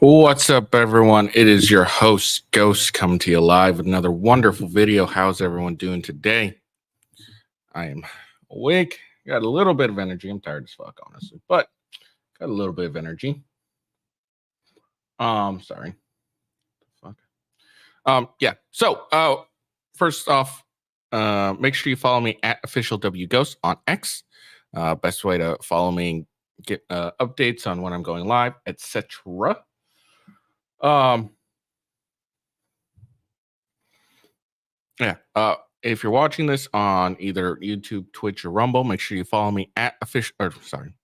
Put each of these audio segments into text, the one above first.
What's up, everyone? It is your host, Ghost, coming to you live with another wonderful video. How's everyone doing today? I am awake. Got a little bit of energy. I'm tired as fuck, honestly, but got a little bit of energy. Sorry. Fuck. Yeah. So, first off, make sure you follow me at official W Ghost on X. Best way to follow me and get updates on when I'm going live, etc. Um, Yeah. If you're watching this on either YouTube, Twitch, or Rumble, make sure you follow me at official. Or sorry,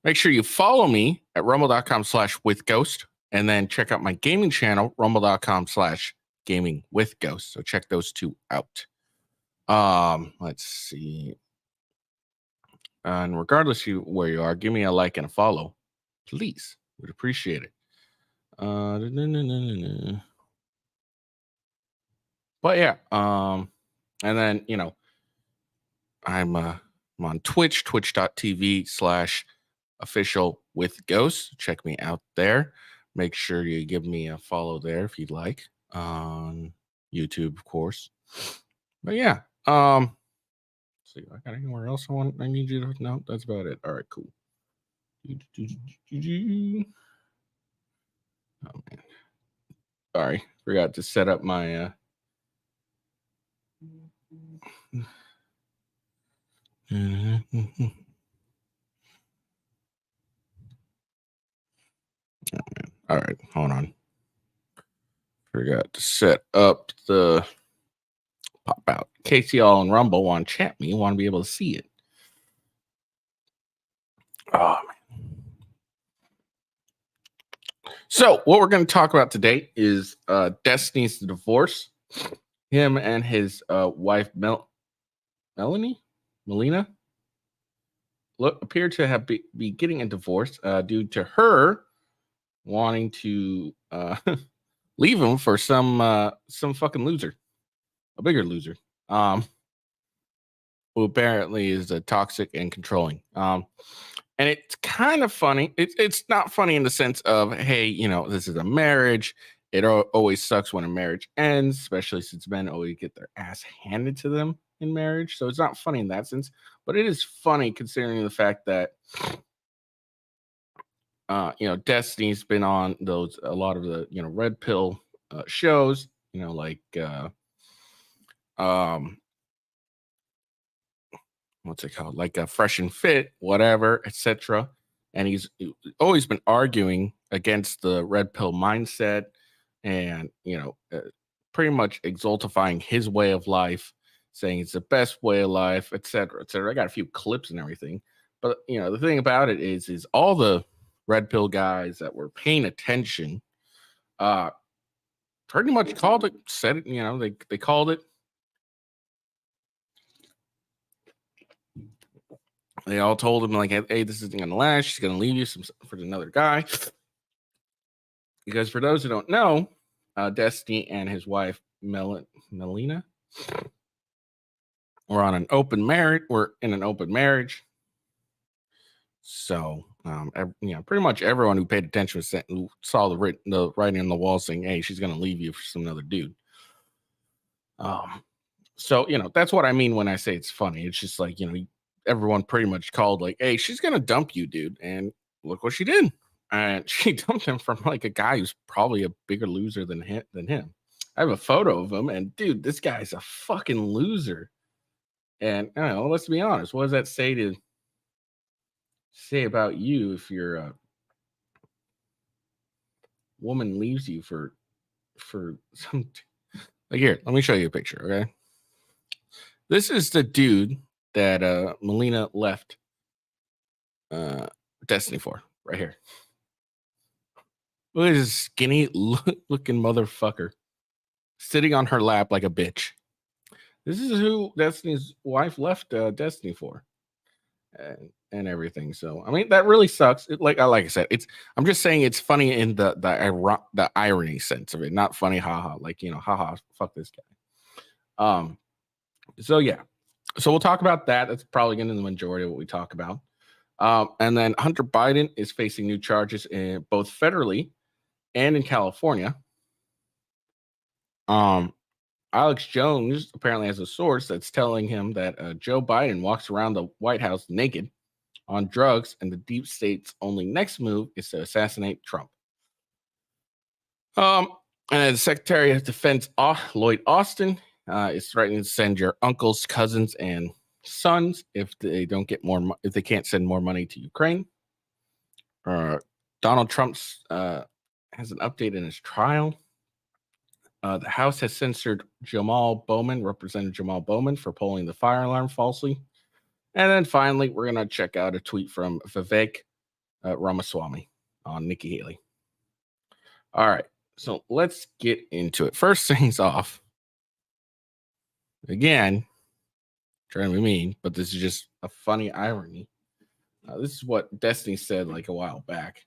make sure you follow me at rumble.com/withghost, and then check out my gaming channel, rumble.com/gaming with ghost. So check those two out. Let's see. And regardless of where you are, give me a like and a follow, please. Would appreciate it. But yeah, and then I'm on Twitch, twitch.tv/official with ghosts. Check me out there. Make sure you give me a follow there if you'd like. On YouTube, of course. But yeah, see, I got anywhere else I need you to know. That's about it. All right, cool. Oh man. Sorry, forgot to set up my All right, hold on. Forgot to set up the pop out. In case y'all on Rumble want to chat me, want to be able to see it. Oh man. So what we're going to talk about today is Destiny's divorce. Him and his wife Melina appear to have be getting a divorce due to her wanting to leave him for some fucking loser, a bigger loser, who apparently is toxic and controlling. And it's kind of funny. It's not funny in the sense of, hey, this is a marriage. It always sucks when a marriage ends, especially since men always get their ass handed to them in marriage. So it's not funny in that sense, but it is funny considering the fact that Destiny's been on a lot of the red pill shows, like what's it called, like Fresh and Fit, whatever, etc. And he's always been arguing against the red pill mindset, and pretty much exaltifying his way of life, saying it's the best way of life, etc., etc. I got a few clips and everything, but the thing about it is all the red pill guys that were paying attention, pretty much called it, said it. They called it. They all told him like, "Hey, this isn't gonna last. She's gonna leave you for another guy." Because for those who don't know, Destiny and his wife Melina were on an open marriage. We're in an open marriage. So, pretty much everyone who paid attention saw the writing on the wall saying, "Hey, she's gonna leave you for some other dude." So that's what I mean when I say it's funny. It's just like everyone pretty much called like, "Hey, she's gonna dump you, dude," and look what she did. And she dumped him from like a guy who's probably a bigger loser than him. I have a photo of him, and dude, this guy's a fucking loser. And I don't know, let's be honest. What does that say about you if your woman leaves you for some like here? Let me show you a picture, okay? This is the dude that Melina left Destiny for, right here. Look at this skinny looking motherfucker sitting on her lap like a bitch. This is who Destiny's wife left Destiny for, and everything. So I mean, that really sucks. Like I said, I'm just saying it's funny in the irony sense of it, not funny, haha. Like haha, fuck this guy. So yeah, so we'll talk about that. That's probably going to be the majority of what we talk about. And then Hunter Biden is facing new charges both federally and in California. Alex Jones apparently has a source that's telling him that Joe Biden walks around the White House naked on drugs, and the deep state's only next move is to assassinate Trump. And the Secretary of Defense, Lloyd Austin, is threatening to send your uncles, cousins, and sons if they don't get more, if they can't send more money to Ukraine. Donald Trump has an update in his trial. The House has censored Representative Jamal Bowman, for polling the fire alarm falsely. And then finally, we're going to check out a tweet from Vivek Ramaswamy on Nikki Haley. All right, so let's get into it. First things off, again, trying to be mean, but this is just a funny irony. This is what Destiny said like a while back.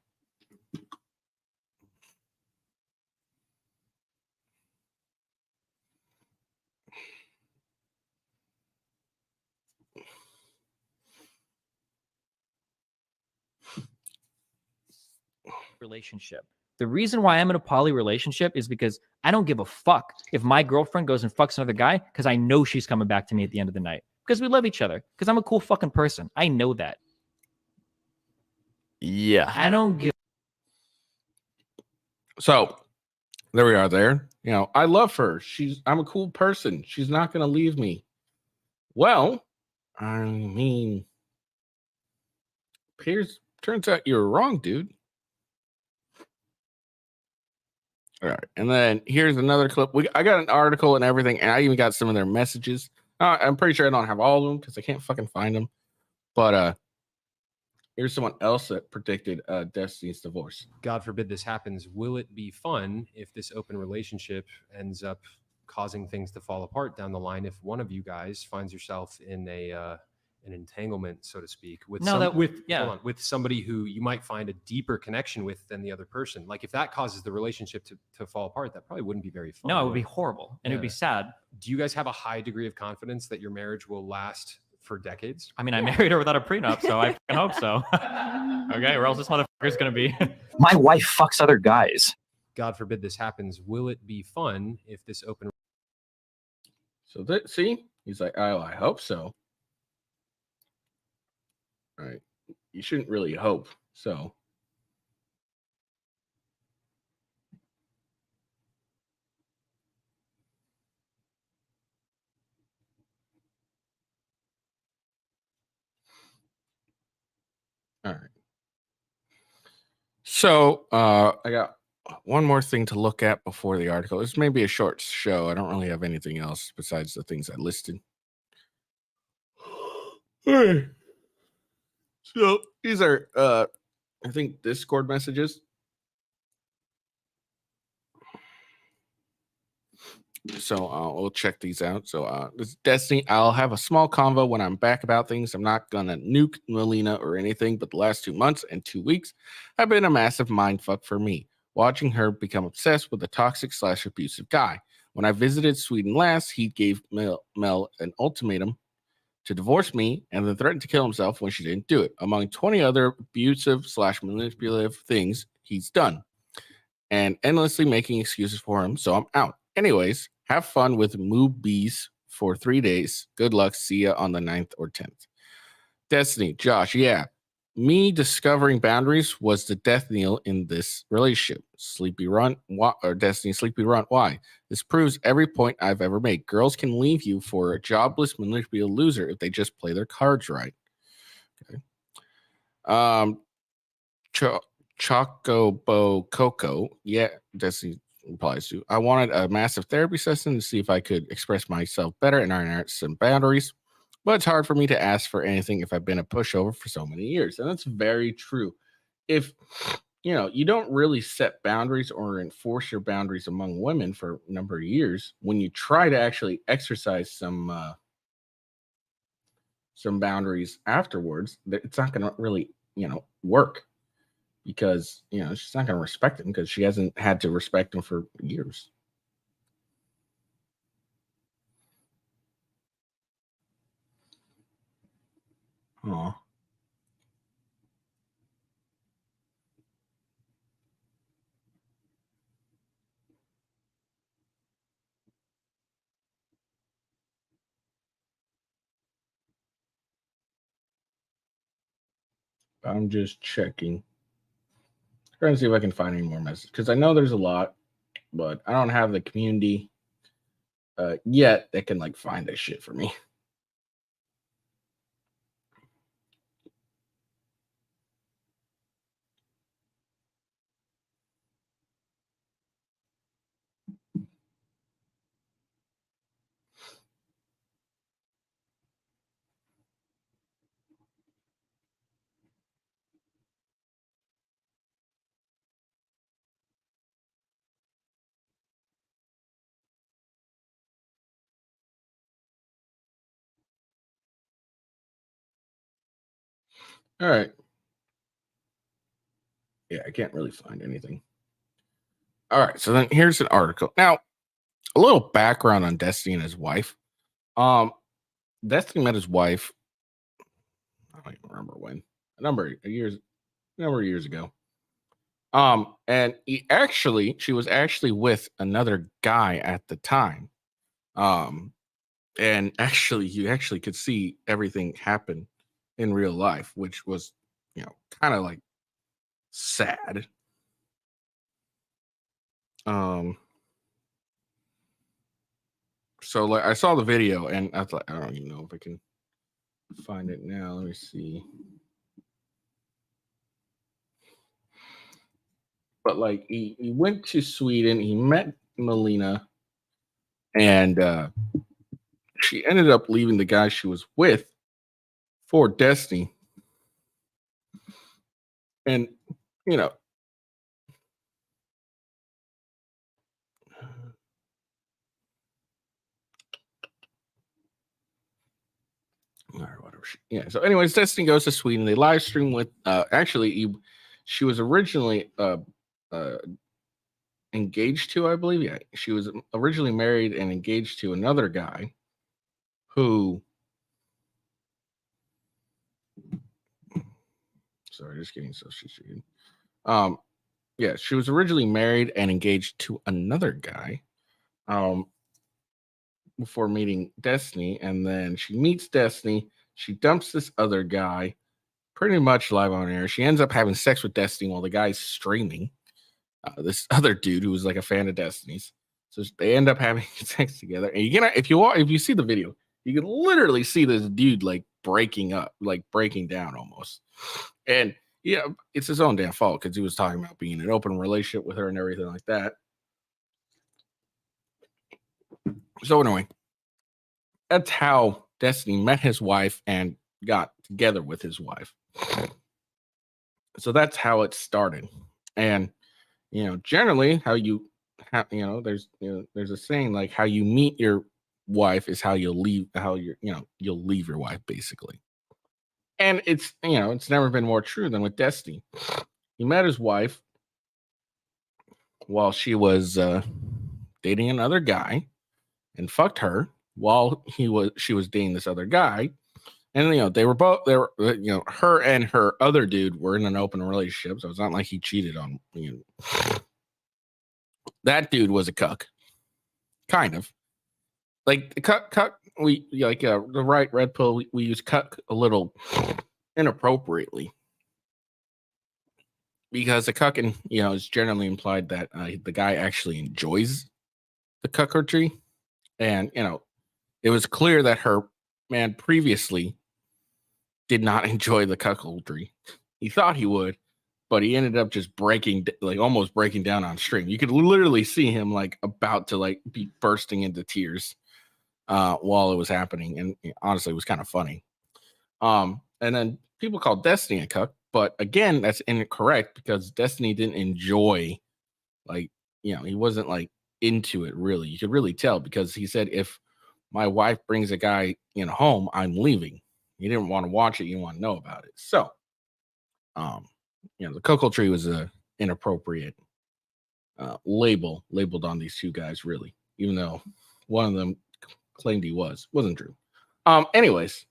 Relationship. The reason why I'm in a poly relationship is because I don't give a fuck if my girlfriend goes and fucks another guy, because I know she's coming back to me at the end of the night, because we love each other, because I'm a cool fucking person. I know that. Yeah. I don't give. So there we are there. You know, I love her. I'm a cool person. She's not going to leave me. Well, I mean, turns out you're wrong, dude. All right. And then here's another clip. I got an article and everything, and I even got some of their messages. I'm pretty sure I don't have all of them because I can't fucking find them. But here's someone else that predicted Destiny's divorce. God forbid this happens. Will it be fun if this open relationship ends up causing things to fall apart down the line? If one of you guys finds yourself in an entanglement, so to speak, with with somebody who you might find a deeper connection with than the other person. Like if that causes the relationship to fall apart, that probably wouldn't be very fun. No, it would be horrible, and it would be sad. Do you guys have a high degree of confidence that your marriage will last for decades? I mean, I married her without a prenup, so I hope so. Okay, or else this motherfucker's gonna be. My wife fucks other guys. God forbid this happens. Will it be fun if this open? So see, he's like, oh, I hope so. All right, you shouldn't really hope so. All right. So I got one more thing to look at before the article. This may be a short show. I don't really have anything else besides the things I listed. All right. So these are, I think, Discord messages. So we'll check these out. So this is Destiny. I'll have a small convo when I'm back about things. I'm not going to nuke Melina or anything, but the last 2 months and 2 weeks have been a massive mindfuck for me, watching her become obsessed with a toxic/abusive guy. When I visited Sweden last, he gave Mel an ultimatum to divorce me and then threatened to kill himself when she didn't do it, among 20 other abusive/manipulative things he's done, and endlessly making excuses for him, so I'm out. Anyways, have fun with Moobies for 3 days. Good luck. See ya on the 9th or 10th. Destiny, Josh, yeah. Me discovering boundaries was the death knell in this relationship. Sleepy Run, or Destiny Sleepy Run. Why? This proves every point I've ever made. Girls can leave you for a jobless, manipulative loser if they just play their cards right. Okay. Chocobo Coco. Yeah, Destiny replies to. I wanted a massive therapy session to see if I could express myself better and iron out some boundaries. But it's hard for me to ask for anything if I've been a pushover for so many years. And that's very true. If you don't really set boundaries or enforce your boundaries among women for a number of years, when you try to actually exercise some boundaries afterwards, it's not going to really, work, because, she's not going to respect them because she hasn't had to respect them for years. Aw. I'm just checking. Trying to see if I can find any more messages because I know there's a lot, but I don't have the community yet that can like find this shit for me. All right. Yeah, I can't really find anything. All right, so then here's an article. Now, a little background on Destiny and his wife. Destiny met his wife. I don't even remember when. A number of years ago. And she was actually with another guy at the time. And actually, you actually could see everything happen in real life, which was, kind of like sad. So like I saw the video and I thought, I don't even know if I can find it now. Let me see. But like he went to Sweden, he met Melina, and she ended up leaving the guy she was with for Destiny. And all right, whatever. So anyways, Destiny goes to Sweden. They live stream with she was originally engaged to, I believe. Yeah, she was originally married and engaged to another guy who, sorry, just getting so situated. Yeah, she was originally married and engaged to another guy before meeting Destiny, and then she meets Destiny. She dumps this other guy pretty much live on air. She ends up having sex with Destiny while the guy's streaming. This other dude who was like a fan of Destiny's. So they end up having sex together. And if you see the video, you can literally see this dude like breaking down almost. And yeah, it's his own damn fault because he was talking about being in an open relationship with her and everything like that. So anyway, that's how Destiny met his wife and got together with his wife. So that's how it started. And generally there's a saying like how you meet your wife is how you'll leave you'll leave your wife basically. And it's never been more true than with Destiny. He met his wife while she was dating another guy and fucked her while she was dating this other guy. And her and her other dude were in an open relationship, so it's not like he cheated on that dude was a cuck. Kind of. Like the cuck we like the right red pill we use cuck a little inappropriately. Because the cucking, is generally implied that the guy actually enjoys the cuckoldry. And, it was clear that her man previously did not enjoy the cuckoldry. He thought he would, but he ended up just almost breaking down on stream. You could literally see him like about to like be bursting into tears while it was happening. And honestly, it was kind of funny. And then people call Destiny a cuck. But again, that's incorrect because Destiny didn't enjoy, he wasn't like into it really. You could really tell because he said, if my wife brings a guy home, I'm leaving. He didn't want to watch it. You want to know about it. So, the cuckoldry was a inappropriate labeled on these two guys, really, even though one of them claimed he wasn't true. Anyways,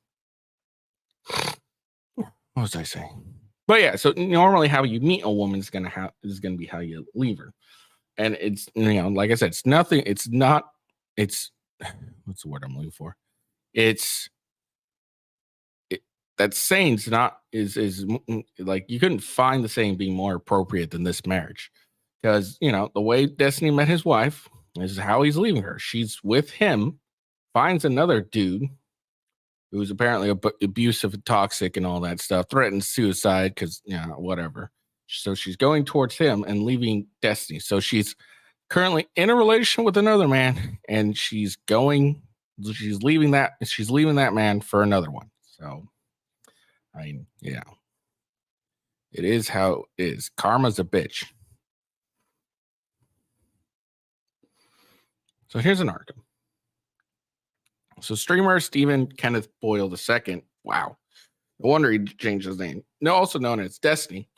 what was I saying? But yeah, so normally how you meet a woman is gonna be how you leave her. And it's like I said, it's what's the word I'm looking for? that saying's not is like you couldn't find the saying being more appropriate than this marriage, because the way Destiny met his wife is how he's leaving her. She's with him, finds another dude who's apparently abusive and toxic and all that stuff, threatens suicide because whatever. So she's going towards him and leaving Destiny. So she's currently in a relation with another man, and she's leaving that man for another one. So I mean, it is how it is. Karma's a bitch. So here's an article. So streamer Stephen Kenneth Boyle II, wow, no wonder he changed his name, also known as Destiny,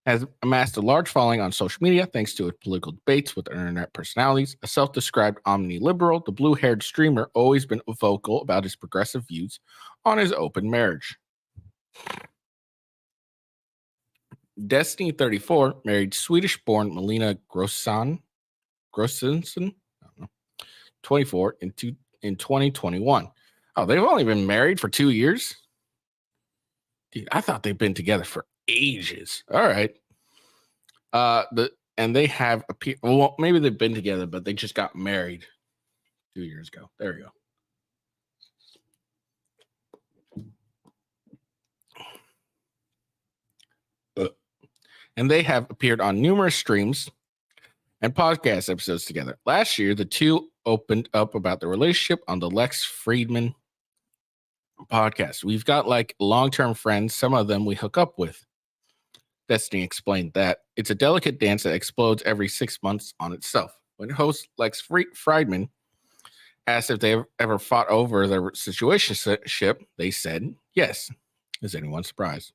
has amassed a large following on social media thanks to his political debates with internet personalities. A self-described omni-liberal, the blue-haired streamer always been vocal about his progressive views on his open marriage. Destiny 34 married Swedish-born Melina Grossson, 24, in 2021. Oh, they've only been married for 2 years? Dude, I thought they've been together for ages. All right. And they have well, maybe they've been together, but they just got married 2 years ago. There you go. And they have appeared on numerous streams and podcast episodes together. Last year, the two opened up about their relationship on the Lex Friedman podcast. We've got like long-term friends, some of them we hook up with. Destiny explained that it's a delicate dance that explodes every 6 months on itself. When host Lex Friedman asked if they ever fought over their situationship, they said yes. Is anyone surprised?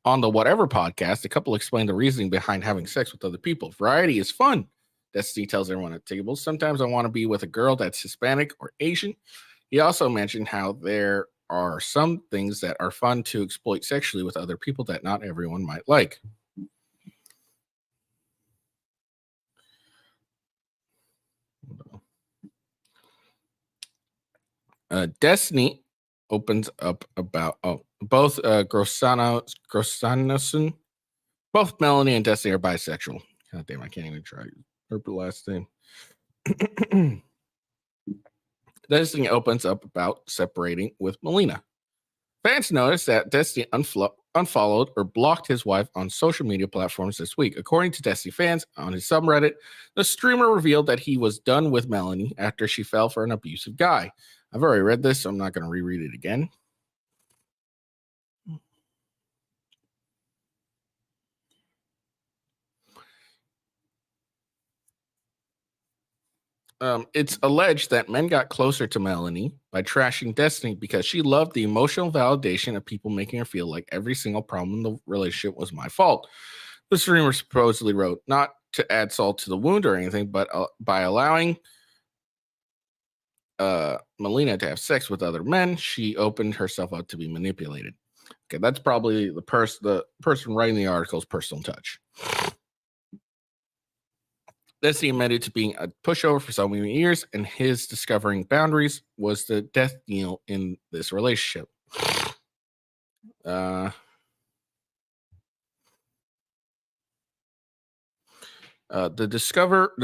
On the Whatever podcast, the couple explained the reasoning behind having sex with other people. Variety is fun, Destiny tells everyone at tables. Sometimes I want to be with a girl that's Hispanic or Asian. He also mentioned how there are some things that are fun to exploit sexually with other people that not everyone might like. Destiny opens up about both Grossanason, both Melanie and Destiny are bisexual. God damn, I can't even try her last name. Destiny opens up about separating with Melina. Fans noticed that Destiny unfollowed or blocked his wife on social media platforms this week. According to Destiny fans on his subreddit, the streamer revealed that he was done with Melanie after she fell for an abusive guy. I've already read this, so I'm not going to reread it again. It's alleged that men got closer to Melanie by trashing Destiny because she loved the emotional validation of people making her feel like every single problem in the relationship was my fault. The streamer supposedly wrote, not to add salt to the wound or anything, but by allowing Melina to have sex with other men, she opened herself up to be manipulated. Okay, that's probably the person writing the article's personal touch. Destiny admitted to being a pushover for so many years, and his discovering boundaries was the death knell in this relationship. The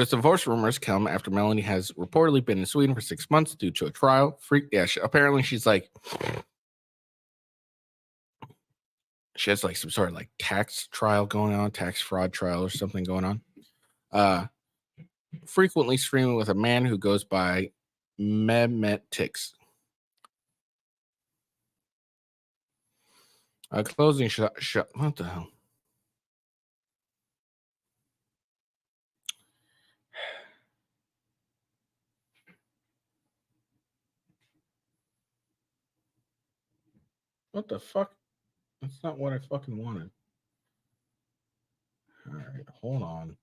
divorce rumors come after Melanie has reportedly been in Sweden for 6 months due to a trial. Apparently she's like, she has like some sort of like tax trial going on, tax fraud trial or something going on. Frequently streaming with a man who goes by Mehmet Tix. Closing shot. What the hell? What the fuck? That's not what I fucking wanted. All right, hold on.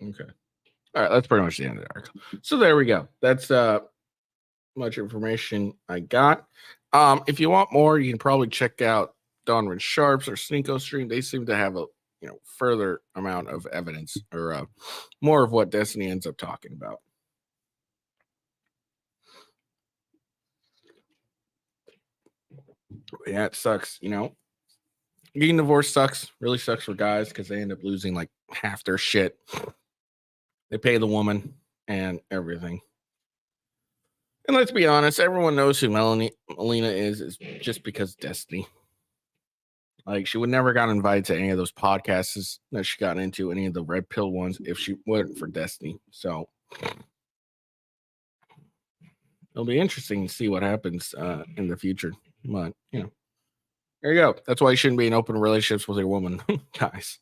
Okay. All right, that's pretty much the end of the article. So there we go. That's much information I got. If you want more, you can probably check out Donovan Sharp's or Sneeko stream. They seem to have a further amount of evidence or more of what Destiny ends up talking about. Yeah, it sucks. Getting divorced sucks. Really sucks for guys because they end up losing like half their shit. They pay the woman and everything. And let's be honest, everyone knows who Melina is just because Destiny. Like, she would never got invited to any of those podcasts that she got into, any of the red pill ones, if she wasn't for Destiny. So it'll be interesting to see what happens in the future. But there you go. That's why you shouldn't be in open relationships with your woman, guys.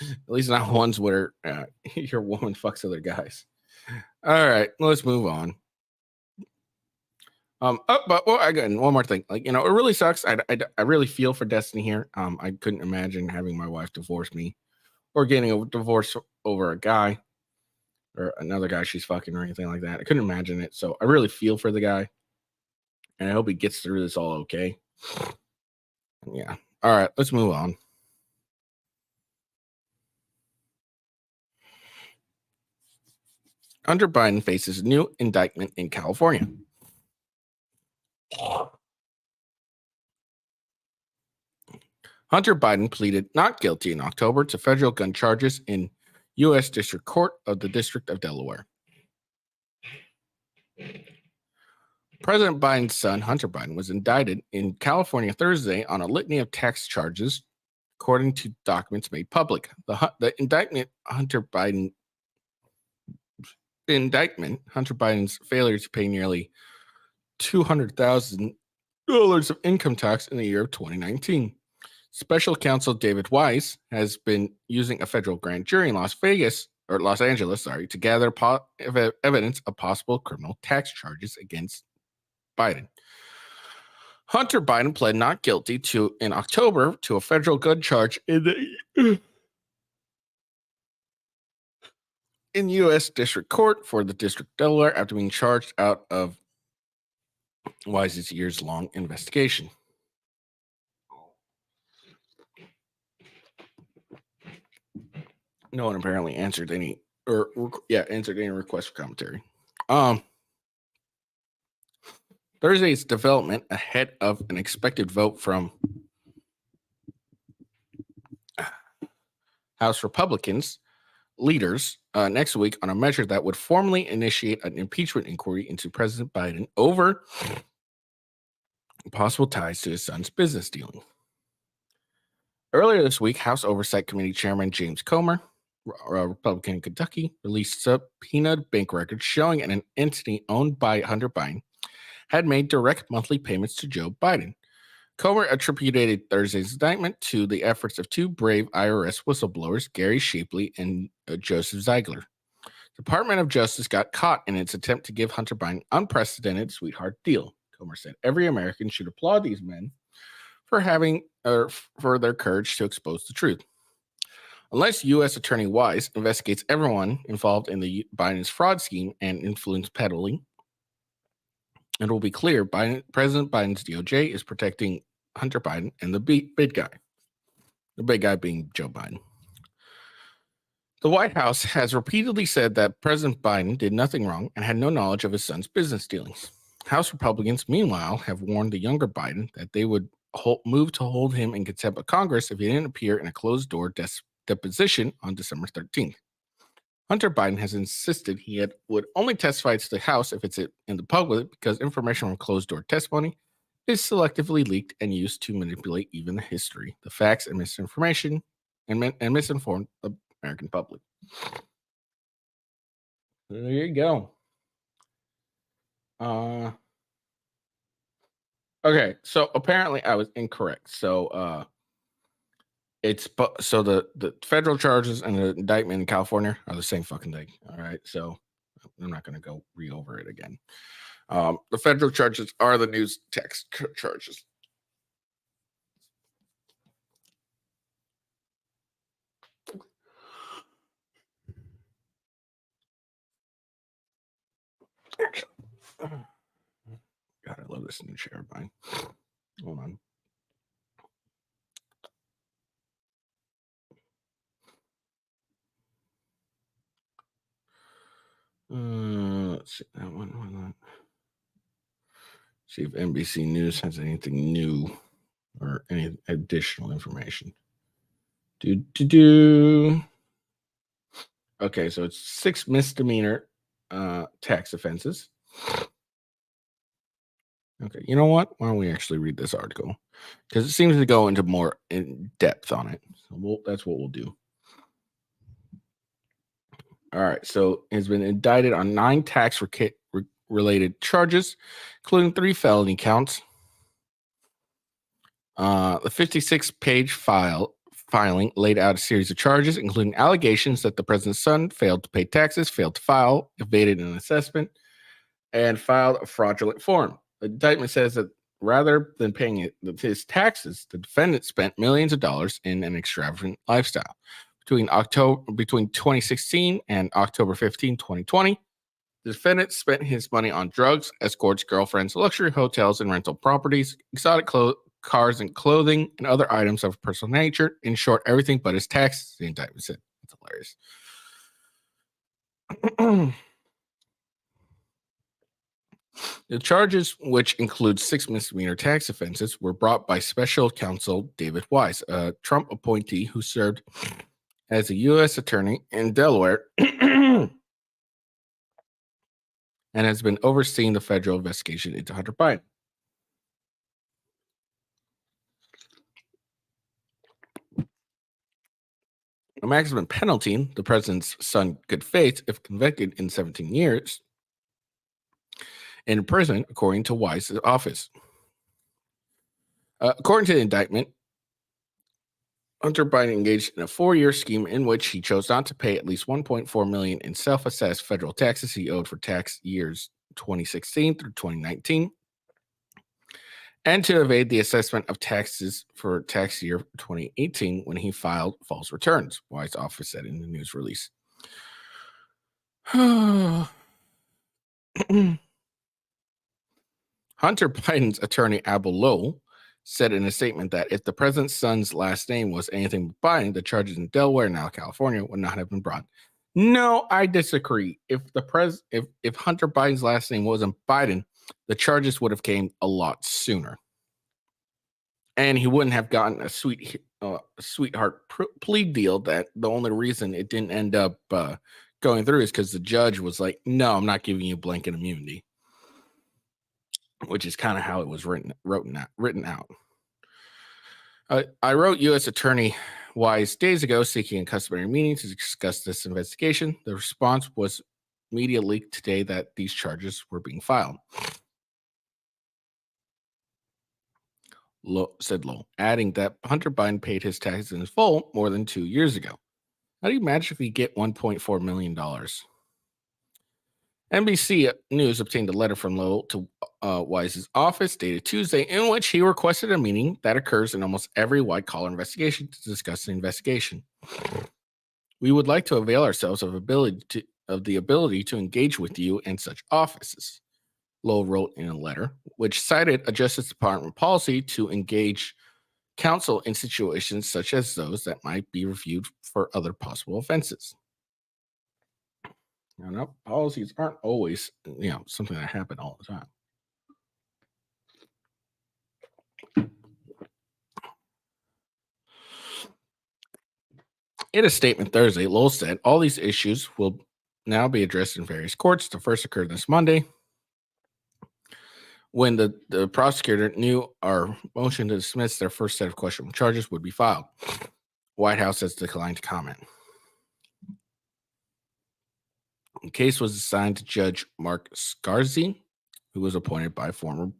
At least not ones where your woman fucks other guys. All right, let's move on. Again, one more thing. Like, it really sucks. I really feel for Destiny here. I couldn't imagine having my wife divorce me or getting a divorce over a guy or another guy she's fucking or anything like that. I couldn't imagine it. So I really feel for the guy. And I hope he gets through this all okay. Yeah. All right, let's move on. Hunter Biden faces new indictment in California. Hunter Biden pleaded not guilty in October to federal gun charges in U.S. District Court of the District of Delaware. President Biden's son, Hunter Biden, was indicted in California Thursday on a litany of tax charges, according to documents made public. The indictment, Hunter Biden's failure to pay nearly $200,000 of income tax in the year of 2019. Special counsel David Weiss has been using a federal grand jury in Los Angeles, to gather evidence of possible criminal tax charges against Biden. Hunter Biden pled not guilty in October to a federal gun charge in U.S. District Court for the District of Delaware after being charged out of Wise's years-long investigation. No one apparently answered any request for commentary. Thursday's development ahead of an expected vote from House Republicans leaders next week on a measure that would formally initiate an impeachment inquiry into President Biden over possible ties to his son's business dealing. Earlier this week, House Oversight Committee Chairman James Comer, a Republican in Kentucky, released subpoenaed bank records showing an entity owned by Hunter Biden had made direct monthly payments to Joe Biden. Comer attributed Thursday's indictment to the efforts of two brave IRS whistleblowers, Gary Shapley and Joseph Ziegler. Department of Justice got caught in its attempt to give Hunter Biden unprecedented sweetheart deal. Comer said every American should applaud these men for their courage to expose the truth. Unless U.S. Attorney Weiss investigates everyone involved in the Biden's fraud scheme and influence peddling, it will be clear President Biden's DOJ is protecting Hunter Biden and the big guy. The big guy being Joe Biden. The White House has repeatedly said that President Biden did nothing wrong and had no knowledge of his son's business dealings. House Republicans, meanwhile, have warned the younger Biden that they would move to hold him in contempt of Congress if he didn't appear in a closed-door deposition on December 13th. Hunter Biden has insisted he would only testify to the House if it's in the public because information from closed-door testimony is selectively leaked and used to manipulate even the history, the facts, and misinformation, and misinform the American public. There you go. Okay, so apparently I was incorrect. So the federal charges and the indictment in California are the same fucking thing. All right, so I'm not going to go re-over it again. The federal charges are the news tax charges. God, I love this new chair of mine. Hold on. Let's see that one. Why not? See if NBC News has anything new or any additional information. Okay, so it's 6 misdemeanor tax offenses. Okay, you know what? Why don't we actually read this article? Because it seems to go into more in depth on it. So that's what we'll do. All right, so has been indicted on 9 tax-related charges, including 3 felony counts. The 56-page filing laid out a series of charges, including allegations that the president's son failed to pay taxes, failed to file, evaded an assessment, and filed a fraudulent form. The indictment says that rather than paying his taxes, the defendant spent millions of dollars in an extravagant lifestyle. Between 2016 and October 15, 2020, the defendant spent his money on drugs, escorts, girlfriends, luxury hotels and rental properties, exotic cars and clothing, and other items of personal nature. In short, everything but his taxes, the indictment said. That's hilarious. The charges, which include 6 misdemeanor tax offenses, were brought by special counsel David Weiss, a Trump appointee who served as a U.S. attorney in Delaware and has been overseeing the federal investigation into Hunter Biden. A maximum penalty, the president's son, good faith, if convicted in 17 years in prison, according to Weiss's office. According to the indictment, Hunter Biden engaged in a 4-year scheme in which he chose not to pay at least $1.4 million in self-assessed federal taxes he owed for tax years 2016 through 2019, and to evade the assessment of taxes for tax year 2018 when he filed false returns, Weiss' office said in the news release. Hunter Biden's attorney, Abel Lowe, said in a statement that if the president's son's last name was anything but Biden, the charges in Delaware, now California, would not have been brought. No, I disagree. If Hunter Biden's last name wasn't Biden, the charges would have came a lot sooner, and he wouldn't have gotten a sweetheart plea deal. That the only reason it didn't end up going through is because the judge was like, "No, I'm not giving you blanket immunity," which is kind of how it was written out. I wrote U.S. Attorney Weiss days ago seeking a customary meeting to discuss this investigation. The response was media leaked today that these charges were being filed. Said Lowe, adding that Hunter Biden paid his taxes in full more than 2 years ago. How do you magically get $1.4 million? NBC News obtained a letter from Lowe to Weiss's office dated Tuesday in which he requested a meeting that occurs in almost every white-collar investigation to discuss the investigation. We would like to avail ourselves of the ability to engage with you in such offices, Lowe wrote in a letter, which cited a Justice Department policy to engage counsel in situations such as those that might be reviewed for other possible offenses. Now, policies aren't always, something that happen all the time. In a statement Thursday, Lowe said all these issues will now be addressed in various courts. The first occurred this Monday, when the prosecutor knew our motion to dismiss their first set of questionable charges would be filed. White House has declined to comment. The case was assigned to Judge Mark Scarzi, who was appointed by former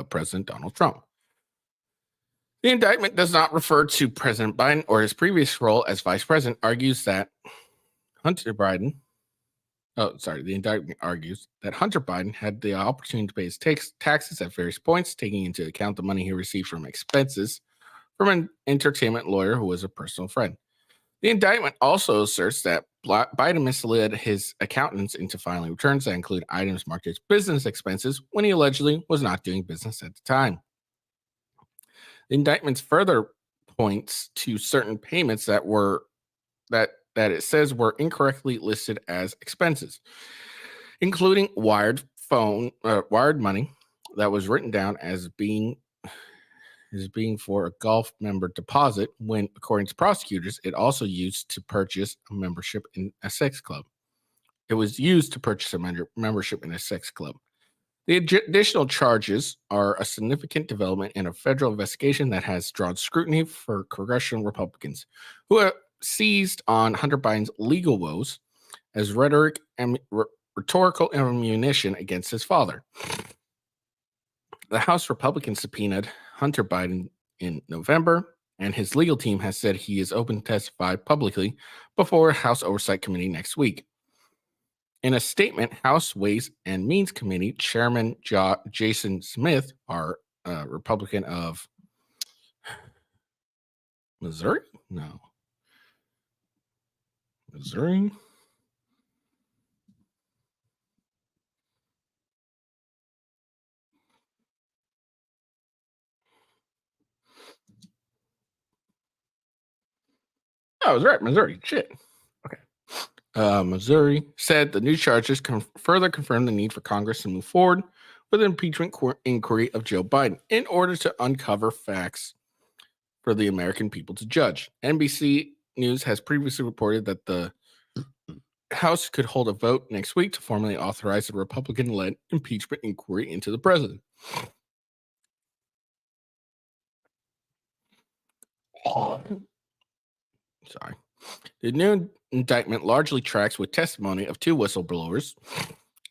President Donald Trump. The indictment does not refer to President Biden or his previous role as vice president, argues that the indictment argues that Hunter Biden had the opportunity to pay his taxes at various points, taking into account the money he received from expenses from an entertainment lawyer who was a personal friend. The indictment also asserts that Biden misled his accountants into filing returns that include items marked as business expenses when he allegedly was not doing business at the time. The indictment further points to certain payments that it says were incorrectly listed as expenses, including wired money that was written down as being for a golf member deposit when, according to prosecutors, it also used to purchase a membership in a sex club. It was used to purchase a membership in a sex club. The additional charges are a significant development in a federal investigation that has drawn scrutiny for congressional Republicans who have seized on Hunter Biden's legal woes as rhetorical ammunition against his father. The House Republicans subpoenaed Hunter Biden in November, and his legal team has said he is open to testify publicly before a House Oversight Committee next week. In a statement, House Ways and Means Committee Chairman Jason Smith, our Republican of Missouri? No. Missouri? Oh, I was right. Missouri. Shit. Okay. Missouri said the new charges further confirm the need for Congress to move forward with an impeachment inquiry of Joe Biden in order to uncover facts for the American people to judge. NBC News has previously reported that the House could hold a vote next week to formally authorize a Republican-led impeachment inquiry into the president. Sorry. The new indictment largely tracks with testimony of two whistleblowers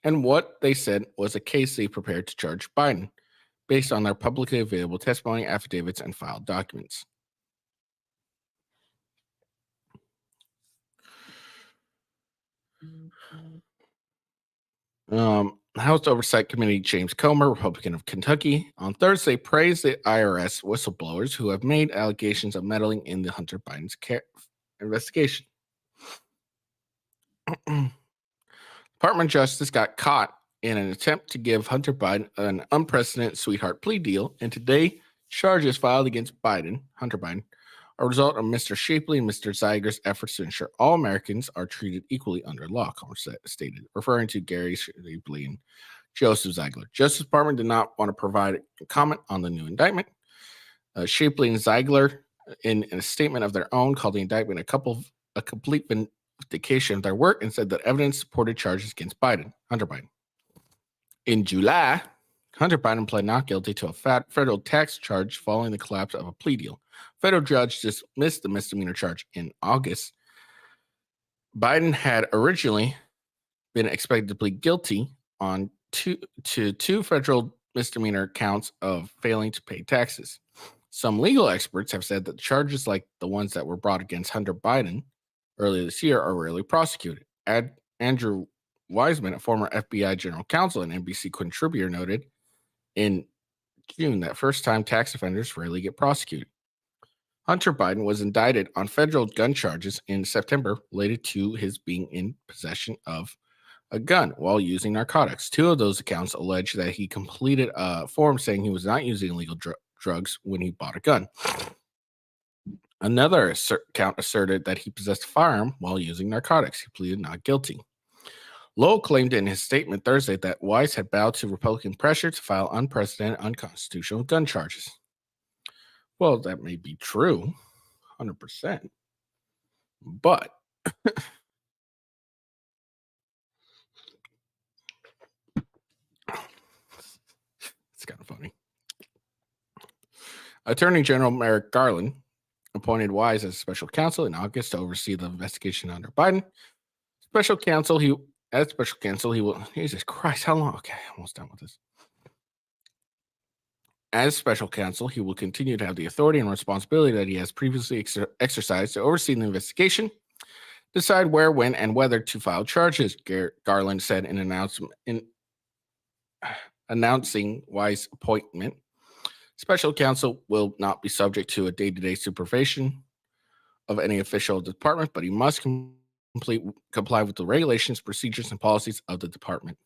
and what they said was a case they prepared to charge Biden based on their publicly available testimony, affidavits, and filed documents. House Oversight Committee James Comer, Republican of Kentucky, on Thursday praised the IRS whistleblowers who have made allegations of meddling in the Hunter Biden's investigation. Department of Justice got caught in an attempt to give Hunter Biden an unprecedented sweetheart plea deal, and today charges filed against Hunter Biden, a result of Mr. Shapley and Mr. Zeiger's efforts to ensure all Americans are treated equally under law, Comer stated, referring to Gary Shapley and Joseph Ziegler. Justice Department did not want to provide a comment on the new indictment. Shapley and Ziegler, in a statement of their own, called the indictment a complete vindication of their work and said that evidence supported charges against Hunter Biden. In July, Hunter Biden pled not guilty to a federal tax charge following the collapse of a plea deal. Federal judge dismissed the misdemeanor charge in August. Biden had originally been expected to plead guilty on two federal misdemeanor counts of failing to pay taxes. Some legal experts have said that charges like the ones that were brought against Hunter Biden earlier this year are rarely prosecuted. Andrew Wiseman, a former FBI general counsel and NBC contributor, noted in June that first-time tax offenders rarely get prosecuted. Hunter Biden was indicted on federal gun charges in September related to his being in possession of a gun while using narcotics. Two of those accounts allege that he completed a form saying he was not using illegal drugs when he bought a gun. Another count asserted that he possessed a firearm while using narcotics. He pleaded not guilty. Lowe claimed in his statement Thursday that Weiss had bowed to Republican pressure to file unprecedented, unconstitutional gun charges. Well, that may be true, 100%. But it's kind of funny. Attorney General Merrick Garland appointed Weiss as special counsel in August to oversee the investigation under Biden. As special counsel, he will. Jesus Christ, how long? Okay, almost done with this. As special counsel, he will continue to have the authority and responsibility that he has previously exercised to oversee the investigation, decide where, when, and whether to file charges, Garland said in announcing Weiss' appointment. Special counsel will not be subject to a day-to-day supervision of any official department, but he must comply with the regulations, procedures, and policies of the department.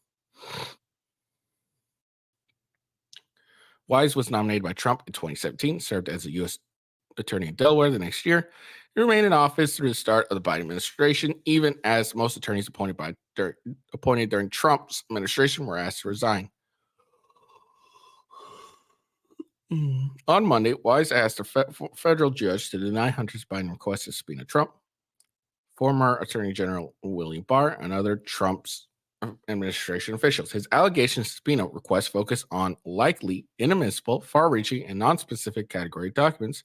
Wise was nominated by Trump in 2017, served as a U.S. attorney in Delaware the next year. He remained in office through the start of the Biden administration, even as most attorneys appointed during Trump's administration were asked to resign. On Monday, Wise asked a federal judge to deny Hunter's Biden request to subpoena Trump, former Attorney General William Barr, and other Trump's administration officials. His allegations subpoena request focus on likely inadmissible, far-reaching, and non-specific category documents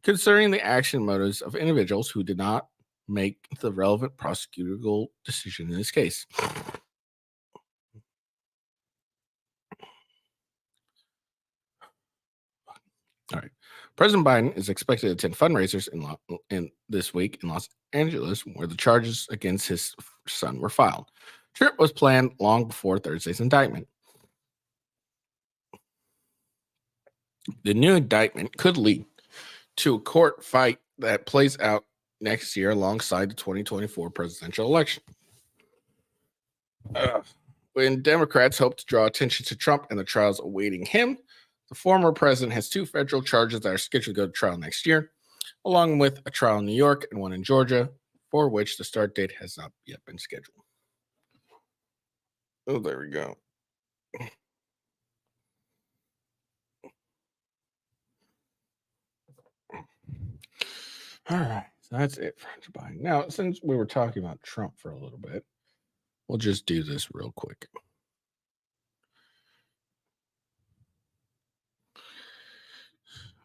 concerning the action motives of individuals who did not make the relevant prosecutorial decision in this case. All right. President Biden is expected to attend fundraisers in this week in Los Angeles, where the charges against his son were filed. Trip was planned long before Thursday's indictment. The new indictment could lead to a court fight that plays out next year alongside the 2024 presidential election. When Democrats hope to draw attention to Trump and the trials awaiting him, the former president has 2 federal charges that are scheduled to go to trial next year, along with a trial in New York and one in Georgia, for which the start date has not yet been scheduled. Oh, there we go. All right, so that's it for Hunter Biden. Now, since we were talking about Trump for a little bit, we'll just do this real quick.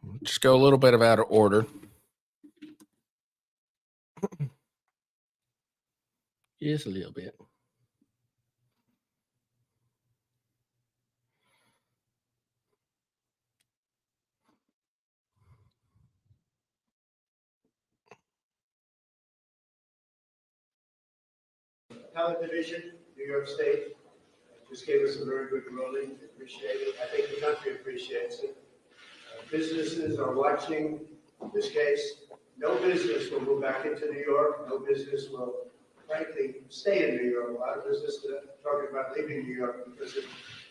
We'll just go a little bit out of order. Just a little bit. Appellate Division, New York State, just gave us a very good ruling. Appreciate it. I think the country appreciates it. Businesses are watching this case. No business will move back into New York. No business will, frankly, stay in New York. A lot of business talking about leaving New York because of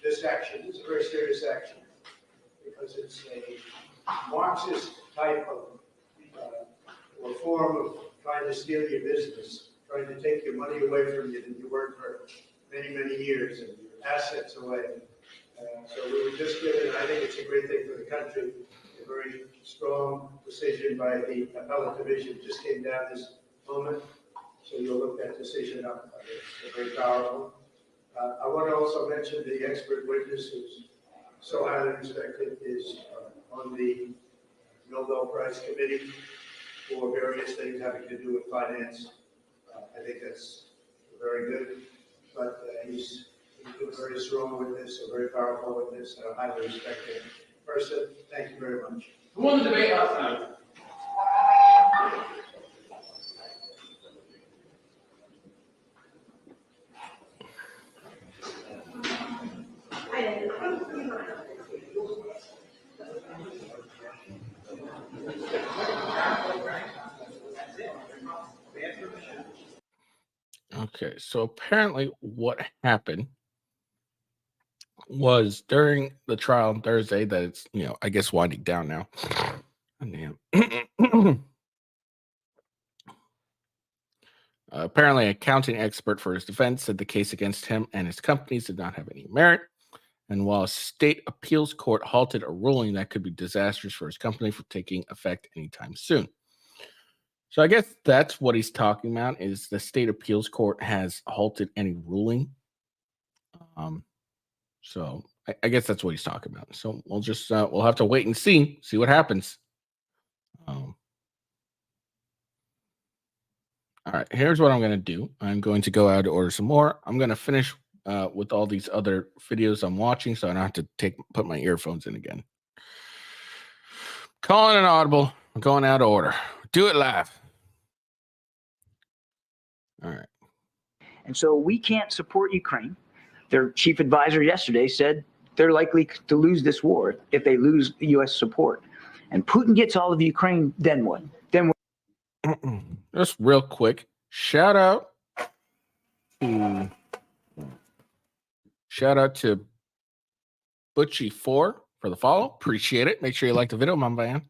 this action. It's a very serious action because it's a Marxist type of or form of trying to steal your business, trying to take your money away from you that you worked for many, many years and your assets away. So we were just given, and I think it's a great thing for the country, a very strong decision by the Appellate Division just came down this moment. So you'll look that decision up. It's very powerful. I want to also mention the expert witness who's so highly respected is on the Nobel Prize Committee for various things having to do with finance. I think that's very good, but he's a very strong witness, a very powerful witness, and a highly respected person. Thank you very much. Who won the debate last night? Okay, so apparently what happened was during the trial on Thursday that it's, I guess winding down now. Damn. Apparently, an accounting expert for his defense said the case against him and his companies did not have any merit. And while a state appeals court halted a ruling that could be disastrous for his company from taking effect anytime soon. So I guess that's what he's talking about is the state appeals court has halted any ruling. So I guess that's what he's talking about. So we'll just we'll have to wait and see what happens. All right, here's what I'm going to do. I'm going to go out to order some more. I'm going to finish with all these other videos I'm watching so I don't have to put my earphones in again. Calling an audible. I'm going out of order. Do it live. All right. And so we can't support Ukraine. Their chief advisor yesterday said they're likely to lose this war if they lose U.S. support. And Putin gets all of Ukraine, then what? Just real quick, Shout out to Butchie4 for the follow. Appreciate it. Make sure you like the video, my man.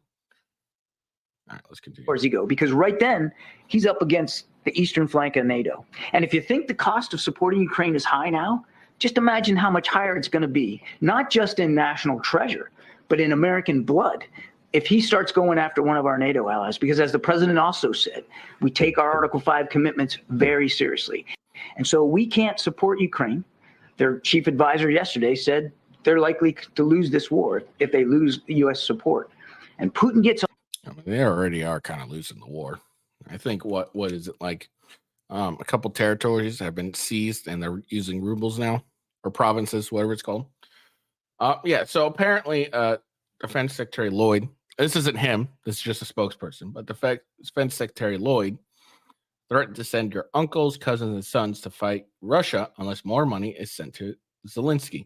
All right, let's continue. Where does he go? Because right then, he's up against the eastern flank of NATO. And if you think the cost of supporting Ukraine is high now, just imagine how much higher it's going to be, not just in national treasure, but in American blood. If he starts going after one of our NATO allies, because as the president also said, we take our Article 5 commitments very seriously. And so we can't support Ukraine. Their chief advisor yesterday said they're likely to lose this war if they lose U.S. support. And Putin gets... I mean, they already are kind of losing the war. I think what is it like? A couple territories have been seized and they're using rubles now, or provinces, whatever it's called. Yeah. So apparently, Defense Secretary Lloyd. This isn't him. This is just a spokesperson. But Defense Secretary Lloyd threatened to send your uncles, cousins, and sons to fight Russia unless more money is sent to Zelensky.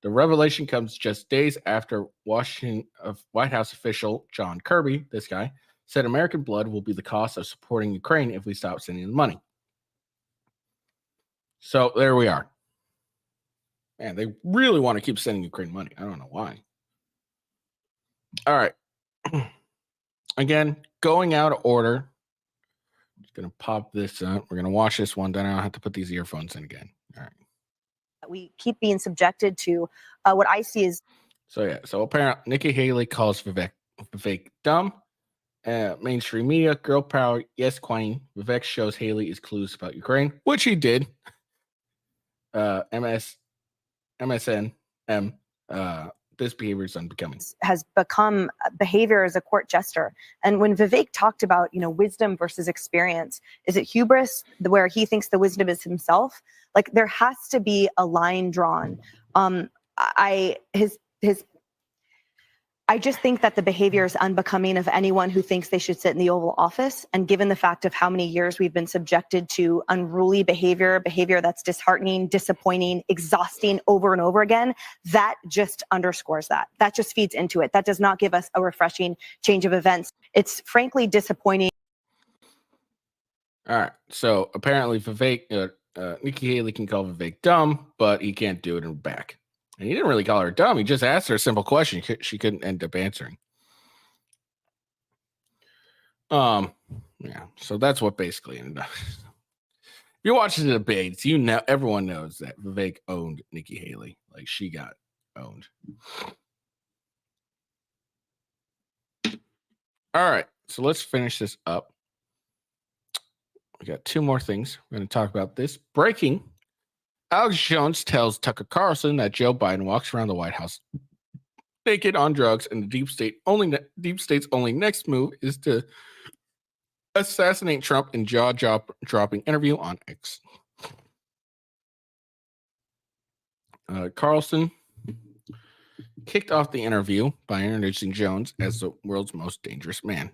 The revelation comes just days after White House official John Kirby, this guy, said American blood will be the cost of supporting Ukraine if we stop sending the money. So there we are. Man, they really want to keep sending Ukraine money. I don't know why. All right. Again, going out of order. Just going to pop this up. We're going to watch this one. Then I don't have to put these earphones in again. All right. We keep being subjected to what I see is. So, yeah. So, apparently, Nikki Haley calls Vivek dumb. Mainstream media, girl power, yes, queen. Vivek shows Haley is clueless about Ukraine, which he did. MSNM, this behavior is unbecoming. Has become behavior as a court jester. And when Vivek talked about, wisdom versus experience, is it hubris where he thinks the wisdom is himself? Like there has to be a line drawn. I just think that the behavior is unbecoming of anyone who thinks they should sit in the Oval Office. And given the fact of how many years we've been subjected to unruly behavior that's disheartening, disappointing, exhausting over and over again, that just underscores that. That just feeds into it. That does not give us a refreshing change of events. It's frankly disappointing. All right. So apparently Nikki Haley can call Vivek dumb, but he can't do it in back. And he didn't really call her dumb. He just asked her a simple question. She couldn't end up answering. Yeah. So that's what basically ended up. If you're watching the debates, everyone knows that Vivek owned Nikki Haley. Like she got owned. All right. So let's finish this up. We got two more things. We're going to talk about this. Breaking. Alex Jones tells Tucker Carlson that Joe Biden walks around the White House naked on drugs, and the deep state's only next move is to assassinate Trump in jaw-dropping interview on X. Carlson kicked off the interview by introducing Jones as the world's most dangerous man.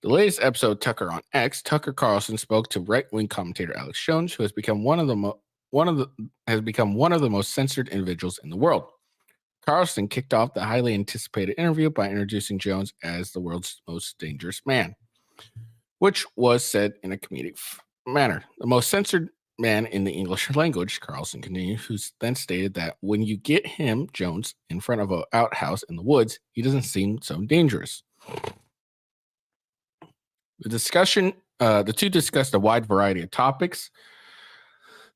The latest episode, Tucker on X, Tucker Carlson spoke to right-wing commentator Alex Jones, who has become one of the most censored individuals in the world. Carlson kicked off the highly anticipated interview by introducing Jones as the world's most dangerous man, which was said in a comedic manner. The most censored man in the English language, Carlson continued, who then stated that when you get him, Jones, in front of an outhouse in the woods, he doesn't seem so dangerous. The two discussed a wide variety of topics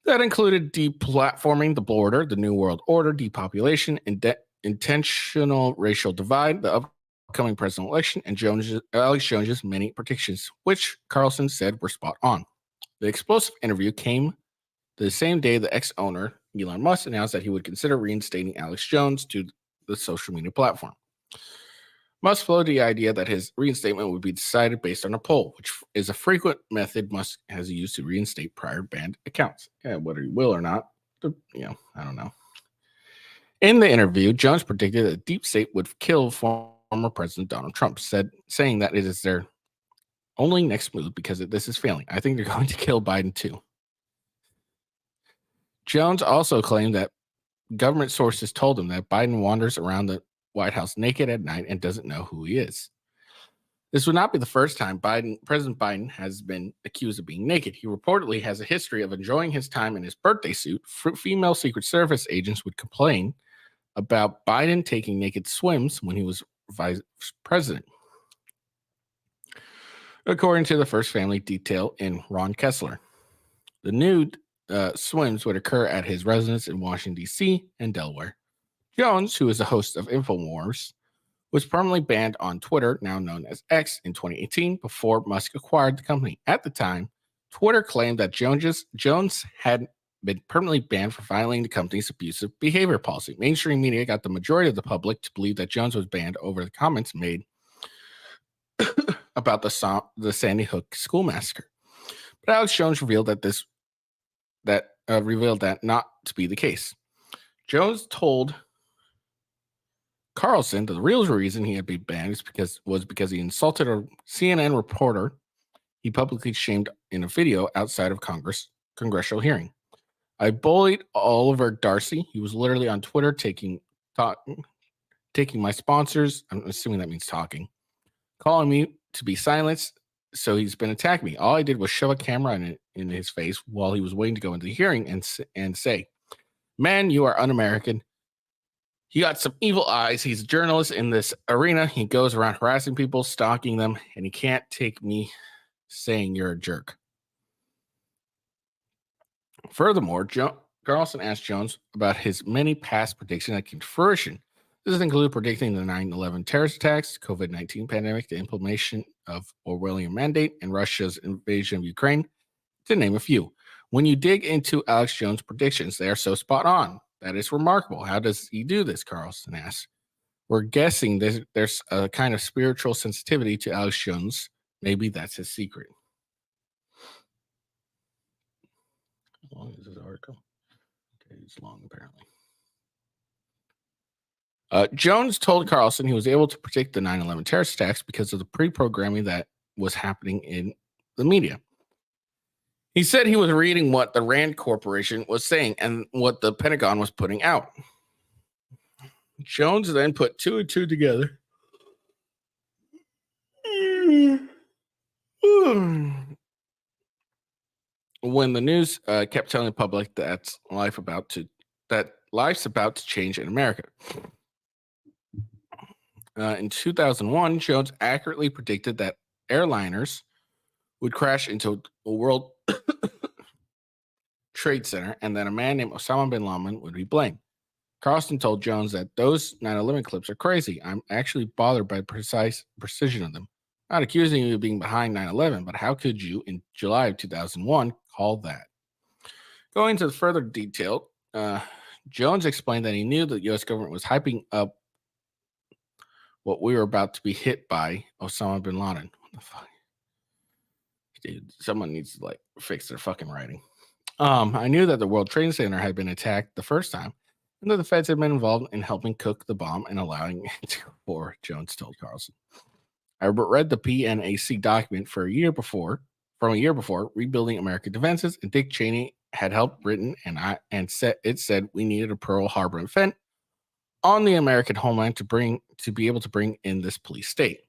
that included deplatforming the border, the New World Order, depopulation, intentional racial divide, the upcoming presidential election, and Alex Jones's many predictions, which Carlson said were spot on. The explosive interview came the same day the ex-owner, Elon Musk, announced that he would consider reinstating Alex Jones to the social media platform. Musk floated the idea that his reinstatement would be decided based on a poll, which is a frequent method Musk has used to reinstate prior banned accounts. Yeah, whether he will or not, I don't know. In the interview, Jones predicted that the deep state would kill former President Donald Trump, saying that it is their only next move because this is failing. I think they're going to kill Biden too. Jones also claimed that government sources told him that Biden wanders around the White House naked at night and doesn't know who he is. This would not be the first time President Biden has been accused of being naked. He reportedly has a history of enjoying his time in his birthday suit. Female Secret Service agents would complain about Biden taking naked swims when he was vice president. According to the First Family detail in Ron Kessler, the nude swims would occur at his residence in Washington, D.C. and Delaware. Jones, who is the host of InfoWars, was permanently banned on Twitter, now known as X, in 2018 before Musk acquired the company. At the time, Twitter claimed that Jones had been permanently banned for violating the company's abusive behavior policy. Mainstream media got the majority of the public to believe that Jones was banned over the comments made about the Sandy Hook school massacre. But Alex Jones revealed that not to be the case. Jones told Carlson that the real reason he had been banned was because he insulted a CNN reporter he publicly shamed in a video outside of congressional hearing. I bullied Oliver Darcy. He was literally on Twitter taking my sponsors. I'm assuming that means talking, calling me to be silenced. So he's been attacking me. All I did was shove a camera in his face while he was waiting to go into the hearing and say, "Man, you are un-American. He got some evil eyes. He's a journalist in this arena. He goes around harassing people, stalking them, and he can't take me saying you're a jerk." Furthermore, Carlson asked Jones about his many past predictions that came to fruition. This included predicting the 9/11 terrorist attacks, COVID-19 pandemic, the implementation of Orwellian mandate, and Russia's invasion of Ukraine, to name a few. When you dig into Alex Jones' predictions, they are so spot on. That is remarkable. How does he do this? Carlson asked. We're guessing there's a kind of spiritual sensitivity to Alex Jones. Maybe that's his secret. How long is this article? Okay, it's long apparently. Jones told Carlson he was able to predict the 9/11 terrorist attacks because of the pre-programming that was happening in the media. He said he was reading what the Rand Corporation was saying and what the Pentagon was putting out. Jones then put two and two together. When the news kept telling the public that life's about to change in America. In 2001, Jones accurately predicted that airliners would crash into a World Trade Center and that a man named Osama bin Laden would be blamed. Carlson told Jones that those 9/11 clips are crazy. I'm actually bothered by the precise precision of them. Not accusing you of being behind 9/11, but how could you, in July of 2001, call that? Going into further detail, Jones explained that he knew that the U.S. government was hyping up what we were about to be hit by Osama bin Laden. What the fuck? Dude, someone needs to fix their fucking writing. I knew that the World Trade Center had been attacked the first time, and that the feds had been involved in helping cook the bomb and allowing it to pour, Jones told Carlson. I read the PNAC document from a year before, rebuilding American defenses, and Dick Cheney had helped written it said we needed a Pearl Harbor event on the American homeland to be able to bring in this police state.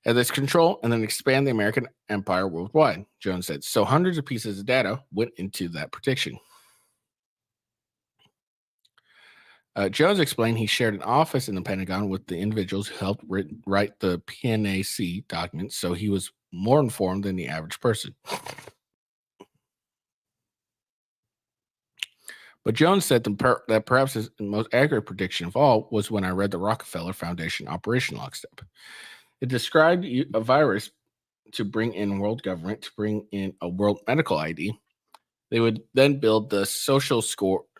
At this control and then expand the American empire worldwide, Jones said. So hundreds of pieces of data went into that prediction. Jones explained he shared an office in the Pentagon with the individuals who helped write the PNAC document, so he was more informed than the average person. But Jones said that perhaps his most accurate prediction of all was when I read the Rockefeller Foundation Operation Lockstep. It described a virus to bring in world government, to bring in a world medical ID. They would then build the social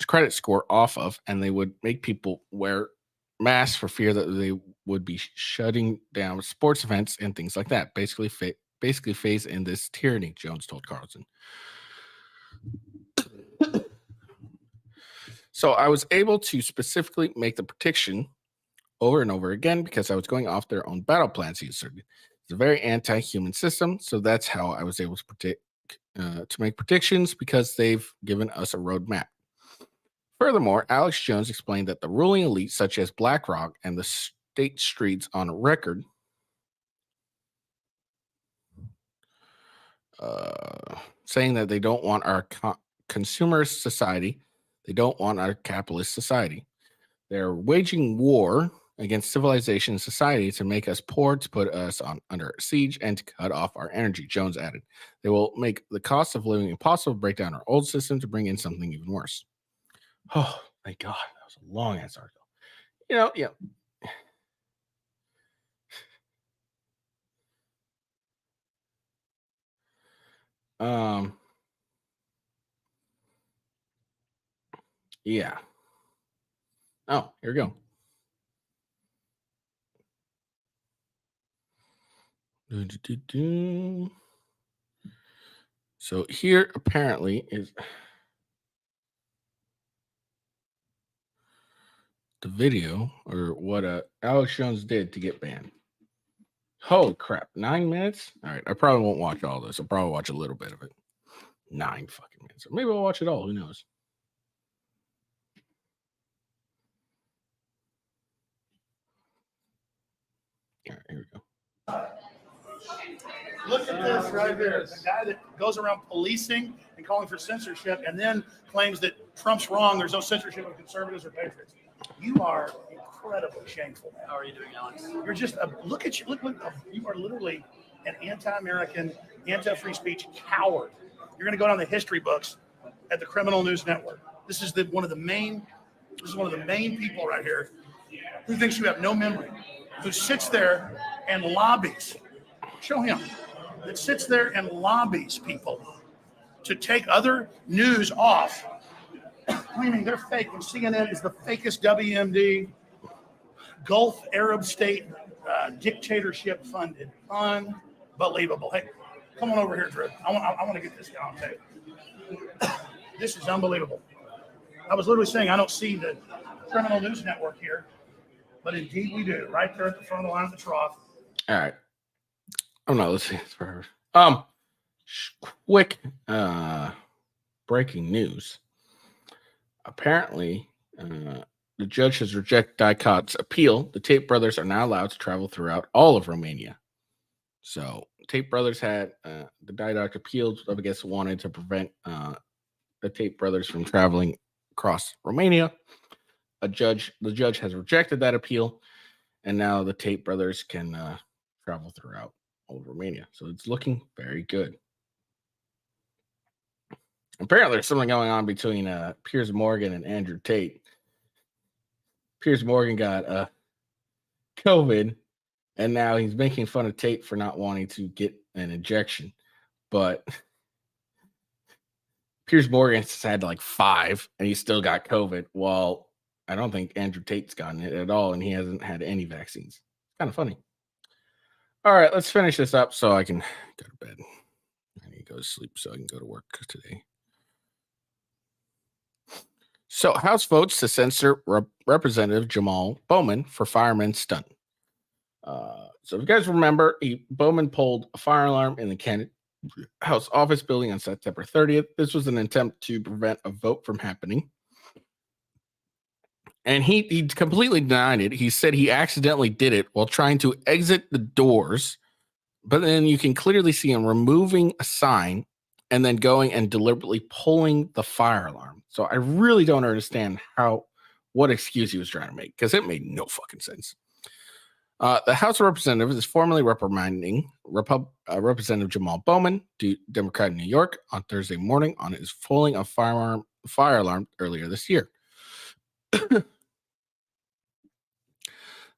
credit score off of, and they would make people wear masks for fear that they would be shutting down sports events and things like that. Basically phase in this tyranny, Jones told Carlson. So I was able to specifically make the prediction over and over again because I was going off their own battle plans. He asserted it's a very anti-human system, so that's how I was able to make predictions because they've given us a roadmap. Furthermore, Alex Jones explained that the ruling elite, such as BlackRock and the State Streets on record, saying that they don't want our consumerist society. They don't want our capitalist society. They're waging war against civilization and society to make us poor, to put us under siege, and to cut off our energy, Jones added. They will make the cost of living impossible, break down our old system to bring in something even worse. Oh, thank God. That was a long-ass article. Yeah. Yeah. Oh, here we go. So here apparently is the video or what Alex Jones did to get banned. Holy crap, 9 minutes? All right, I probably won't watch all this. I'll probably watch a little bit of it. 9 fucking minutes. Or maybe I'll watch it all. Who knows? All right, here we go. Look at this right here. The guy that goes around policing and calling for censorship and then claims that Trump's wrong. There's no censorship of conservatives or patriots. You are incredibly shameful. How are you doing, Alex? You're just look at you. Look, you are literally an anti-American, anti-free speech coward. You're going to go down the history books at the Criminal News Network. This is one of the main people right here who thinks you have no memory, who sits there and lobbies. Show him. That sits there and lobbies people to take other news off, claiming they're fake, and CNN is the fakest WMD, Gulf Arab state dictatorship funded. Unbelievable. Hey, come on over here, Drew. I want to get this guy on tape. This is unbelievable. I was literally saying I don't see the Criminal News Network here, but indeed we do, right there at the front of the line of the trough. All right. I'm not listening to forever. Quick breaking news. Apparently, the judge has rejected Dicot's appeal. The Tate brothers are now allowed to travel throughout all of Romania. So, Tate brothers had the Dicot appealed, I guess, wanted to prevent the Tate brothers from traveling across Romania. The judge has rejected that appeal, and now the Tate brothers can travel throughout all of Romania. So it's looking very good. Apparently, there's something going on between Piers Morgan and Andrew Tate. Piers Morgan got COVID, and now he's making fun of Tate for not wanting to get an injection. But Piers Morgan's had like 5, and he still got COVID. While I don't think Andrew Tate's gotten it at all, and he hasn't had any vaccines. It's kind of funny. All right, let's finish this up so I can go to bed. I need to go to sleep so I can go to work today. So, House votes to censor Representative Jamal Bowman for fireman stunt. So, if you guys remember, Bowman pulled a fire alarm in the Kennedy House office building on September 30th. This was an attempt to prevent a vote from happening. And he completely denied it. He said he accidentally did it while trying to exit the doors. But then you can clearly see him removing a sign and then going and deliberately pulling the fire alarm. So I really don't understand what excuse he was trying to make, because it made no fucking sense. The House of Representatives is formally reprimanding Representative Jamal Bowman, Democrat in New York, on Thursday morning on his pulling a fire alarm earlier this year.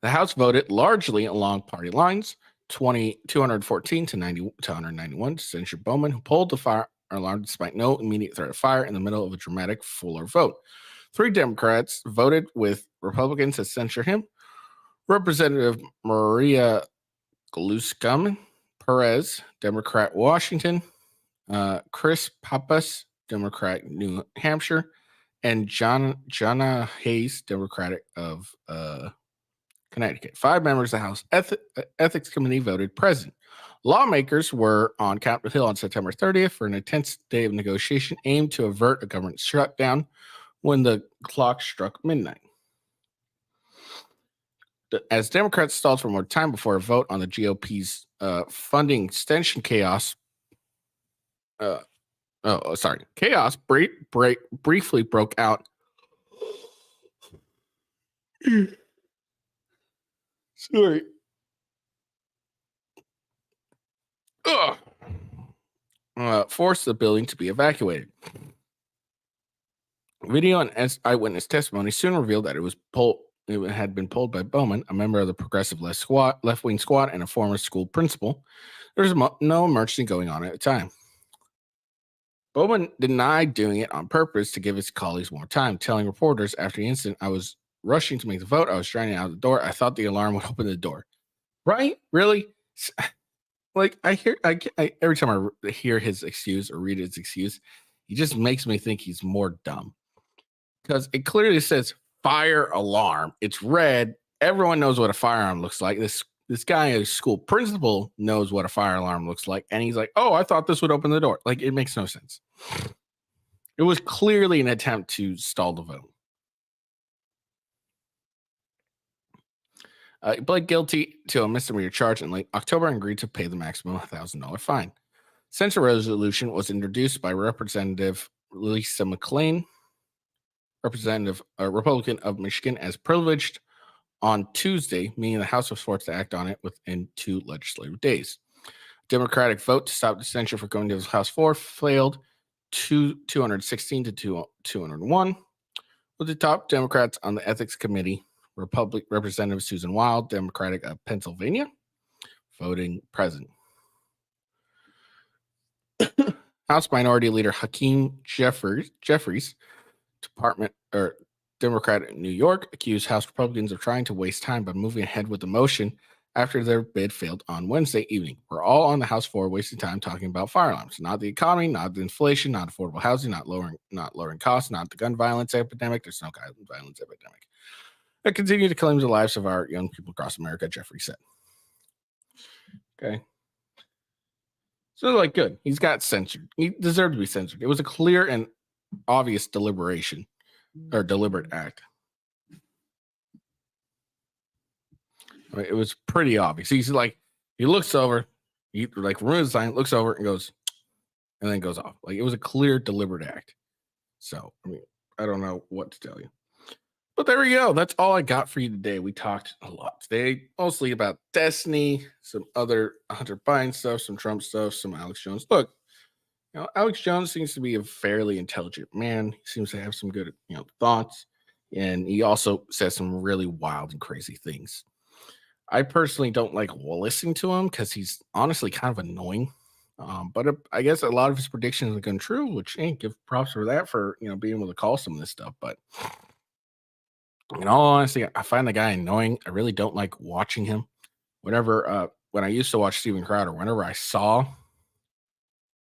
The House voted largely along party lines, 214 to 191 to censure Bowman, who pulled the fire alarm despite no immediate threat of fire in the middle of a dramatic Fuller vote. 3 Democrats voted with Republicans to censure him. Representative Maria Gluscom Perez, Democrat Washington, Chris Pappas, Democrat New Hampshire, and Jonna Hayes, Democratic of Connecticut. 5 members of the House Ethics Committee voted present. Lawmakers were on Capitol Hill on September 30th for an intense day of negotiation aimed to avert a government shutdown when the clock struck midnight. As Democrats stalled for more time before a vote on the GOP's funding extension chaos sorry. Chaos briefly broke out. Sorry. Forced the building to be evacuated. Video and eyewitness testimony soon revealed that it had been pulled by Bowman, a member of the Progressive left-wing squad, and a former school principal. There was no emergency going on at the time. Bowman denied doing it on purpose to give his colleagues more time, telling reporters after the incident, "I was rushing to make the vote. I was trying out the door. I thought the alarm would open the door." Right? Really? Like I every time I hear his excuse or read his excuse, he just makes me think he's more dumb. Because it clearly says fire alarm. It's red. Everyone knows what a firearm looks like. This guy, a school principal, knows what a fire alarm looks like. And he's like, "Oh, I thought this would open the door." Like, it makes no sense. It was clearly an attempt to stall the vote. He pled guilty to a misdemeanor charge in late October and agreed to pay the maximum $1,000 fine. Censure resolution was introduced by Representative Lisa McClain, Republican of Michigan, as privileged on Tuesday, meaning the House was forced to act on it within 2 legislative days. Democratic vote to stop the censure for going to the House floor failed 216 to 201, with the top Democrats on the Ethics Committee, Representative Susan Wild, Democratic of Pennsylvania, voting present. House Minority Leader Hakeem Jeffries, Democrat in New York, accused House Republicans of trying to waste time by moving ahead with the motion after their bid failed on Wednesday evening. "We're all on the House floor wasting time talking about fire alarms, not the economy, not the inflation, not affordable housing, not lowering costs, not the gun violence epidemic. There's no gun violence epidemic. That continue to claim the lives of our young people across America," Jeffrey said. Okay. So, like, good. He's got censored. He deserved to be censored. It was a clear and obvious deliberate act. It was pretty obvious. He's like, he looks over, he like removes the sign, looks over and goes, and then goes off. Like, it was a clear, deliberate act. So, I mean, I don't know what to tell you. But there we go. That's all I got for you today. We talked a lot today, mostly about Destiny, some other Hunter Biden stuff, some Trump stuff, some Alex Jones. Look, Alex Jones seems to be a fairly intelligent man. He seems to have some good, thoughts, and he also says some really wild and crazy things. I personally don't like listening to him because he's honestly kind of annoying. But I guess a lot of his predictions have come true, which give props for that, for being able to call some of this stuff. But in all honesty, I find the guy annoying. I really don't like watching him. Whenever when I used to watch Steven Crowder, whenever I saw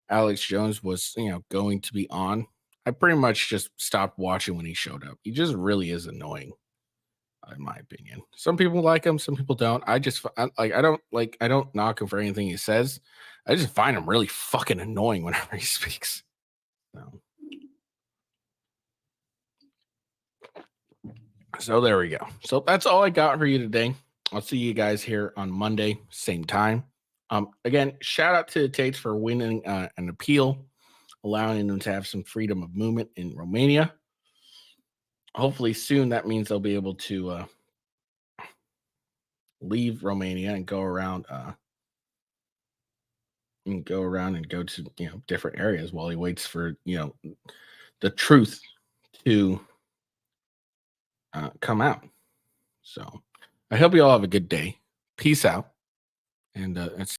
Alex Jones was going to be on, I pretty much just stopped watching when he showed up. He just really is annoying, in my opinion. Some people like him, some people don't. I don't knock him for anything he says. I just find him really fucking annoying whenever he speaks. So there we go. So that's all I got for you today. I'll see you guys here on Monday, same time. Again, shout out to the Tates for winning an appeal, allowing them to have some freedom of movement in Romania. Hopefully soon that means they'll be able to leave Romania and go around and go to different areas while he waits for the truth to come out. So I hope you all have a good day. Peace out, and